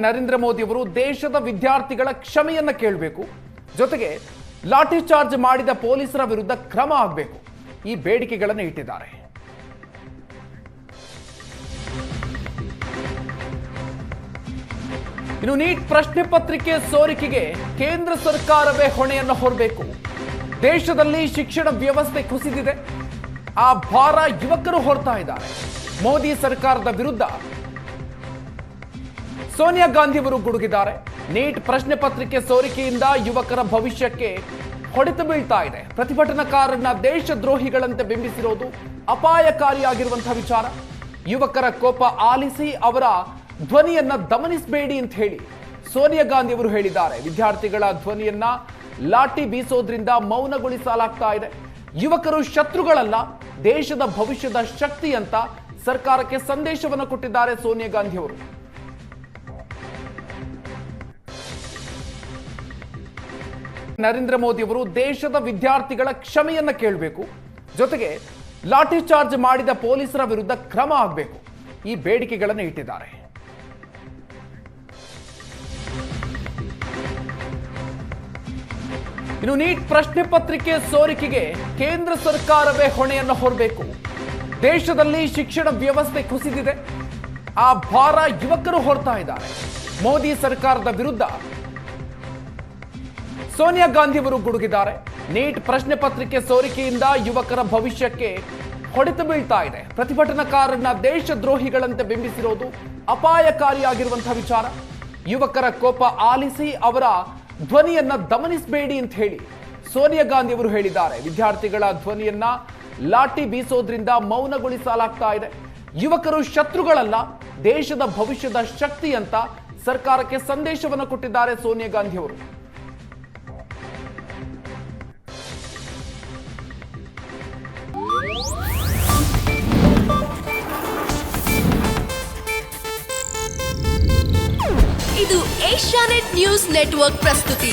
ನರೇಂದ್ರ ಮೋದಿ ಅವರು ದೇಶದ ವಿದ್ಯಾರ್ಥಿಗಳ ಕ್ಷಮೆಯನ್ನ ಕೇಳಬೇಕು. ಜೊತೆಗೆ ಲಾಠಿ ಚಾರ್ಜ್ ಮಾಡಿದ ಪೊಲೀಸರ ವಿರುದ್ಧ ಕ್ರಮ ಆಗಬೇಕು. ಈ ಬೇಡಿಕೆಗಳನ್ನು ಇಟ್ಟಿದ್ದಾರೆ. ಇನ್ನು ನೀಟ್ ಪ್ರಶ್ನೆ ಪತ್ರಿಕೆ ಸೋರಿಕೆಗೆ ಕೇಂದ್ರ ಸರ್ಕಾರವೇ ಹೊಣೆಯನ್ನು ಹೊರಬೇಕು. ದೇಶದಲ್ಲಿ ಶಿಕ್ಷಣ ವ್ಯವಸ್ಥೆ ಕುಸಿದಿದೆ. ಆ ಭಾರ ಯುವಕರು ಹೊರ್ತಾ ಇದ್ದಾರೆ. ಮೋದಿ ಸರ್ಕಾರದ ವಿರುದ್ಧ ಸೋನಿಯಾ ಗಾಂಧಿ ಅವರು ಗುಡುಗಿದ್ದಾರೆ. ನೀಟ್ ಪ್ರಶ್ನೆ ಪತ್ರಿಕೆ ಸೋರಿಕೆಯಿಂದ ಯುವಕರ ಭವಿಷ್ಯಕ್ಕೆ ಹೊಡೆತ ಬೀಳ್ತಾ ಇದೆ. ಪ್ರತಿಭಟನಾಕಾರರನ್ನ ದೇಶದ್ರೋಹಿಗಳಂತೆ ಬಿಂಬಿಸಿರೋದು ಅಪಾಯಕಾರಿಯಾಗಿರುವಂತಹ ವಿಚಾರ. ಯುವಕರ ಕೋಪ ಆಲಿಸಿ ಅವರ ಧ್ವನಿಯನ್ನ ದಮನಿಸಬೇಡಿ ಅಂತ ಹೇಳಿ ಸೋನಿಯಾ ಗಾಂಧಿ ಅವರು ಹೇಳಿದ್ದಾರೆ. ವಿದ್ಯಾರ್ಥಿಗಳ ಧ್ವನಿಯನ್ನ ಲಾಠಿ ಬೀಸೋದ್ರಿಂದ ಮೌನಗೊಳಿಸಲಾಗ್ತಾ ಇದೆ. ಯುವಕರು ಶತ್ರುಗಳಲ್ಲ, ದೇಶದ ಭವಿಷ್ಯದ ಶಕ್ತಿ ಅಂತ ಸರ್ಕಾರಕ್ಕೆ ಸಂದೇಶವನ್ನು ಕೊಟ್ಟಿದ್ದಾರೆ ಸೋನಿಯಾ ಗಾಂಧಿ ಅವರು. ನರೇಂದ್ರ ಮೋದಿ ಅವರು ದೇಶದ ವಿದ್ಯಾರ್ಥಿಗಳ ಕ್ಷಮೆಯನ್ನ ಕೇಳಬೇಕು. ಜೊತೆಗೆ ಲಾಠಿ ಚಾರ್ಜ್ ಮಾಡಿದ ಪೊಲೀಸರ ವಿರುದ್ಧ ಕ್ರಮ ಆಗಬೇಕು. ಈ ಬೇಡಿಕೆಗಳನ್ನು ಇಟ್ಟಿದ್ದಾರೆ. ಇನ್ನು ನೀಟ್ ಪ್ರಶ್ನೆ ಪತ್ರಿಕೆ ಸೋರಿಕೆಗೆ ಕೇಂದ್ರ ಸರ್ಕಾರವೇ ಹೊಣೆಯನ್ನು ಹೊರಬೇಕು. ದೇಶದಲ್ಲಿ ಶಿಕ್ಷಣ ವ್ಯವಸ್ಥೆ ಕುಸಿದಿದೆ. ಆ ಭಾರ ಯುವಕರು ಹೊರ್ತಾ ಇದ್ದಾರೆ. ಮೋದಿ ಸರ್ಕಾರದ ವಿರುದ್ಧ ಸೋನಿಯಾ ಗಾಂಧಿ ಅವರು ಗುಡುಗಿದ್ದಾರೆ. ನೀಟ್ ಪ್ರಶ್ನೆ ಪತ್ರಿಕೆ ಸೋರಿಕೆಯಿಂದ ಯುವಕರ ಭವಿಷ್ಯಕ್ಕೆ ಹೊಡೆತ ಬೀಳ್ತಾ ಇದೆ. ಪ್ರತಿಭಟನಾಕಾರರನ್ನ ದೇಶದ್ರೋಹಿಗಳಂತೆ ಬಿಂಬಿಸಿರೋದು ಅಪಾಯಕಾರಿಯಾಗಿರುವಂತಹ ವಿಚಾರ. ಯುವಕರ ಕೋಪ ಆಲಿಸಿ ಅವರ ಧ್ವನಿಯನ್ನ ದಮನಿಸಬೇಡಿ ಅಂತ ಹೇಳಿ ಸೋನಿಯಾ ಗಾಂಧಿ ಅವರು ಹೇಳಿದ್ದಾರೆ. ವಿದ್ಯಾರ್ಥಿಗಳ ಧ್ವನಿಯನ್ನ ಲಾಠಿ ಬೀಸೋದ್ರಿಂದ ಮೌನಗೊಳಿಸಲಾಗ್ತಾ ಇದೆ. ಯುವಕರು ಶತ್ರುಗಳಲ್ಲ, ದೇಶದ ಭವಿಷ್ಯದ ಶಕ್ತಿ ಅಂತ ಸರ್ಕಾರಕ್ಕೆ ಸಂದೇಶವನ್ನು ಕೊಟ್ಟಿದ್ದಾರೆ ಸೋನಿಯಾ ಗಾಂಧಿ ಅವರು. ಇದು ಏಷ್ಯಾನೆಟ್ ನ್ಯೂಸ್ ನೆಟ್ವರ್ಕ್ ಪ್ರಸ್ತುತಿ.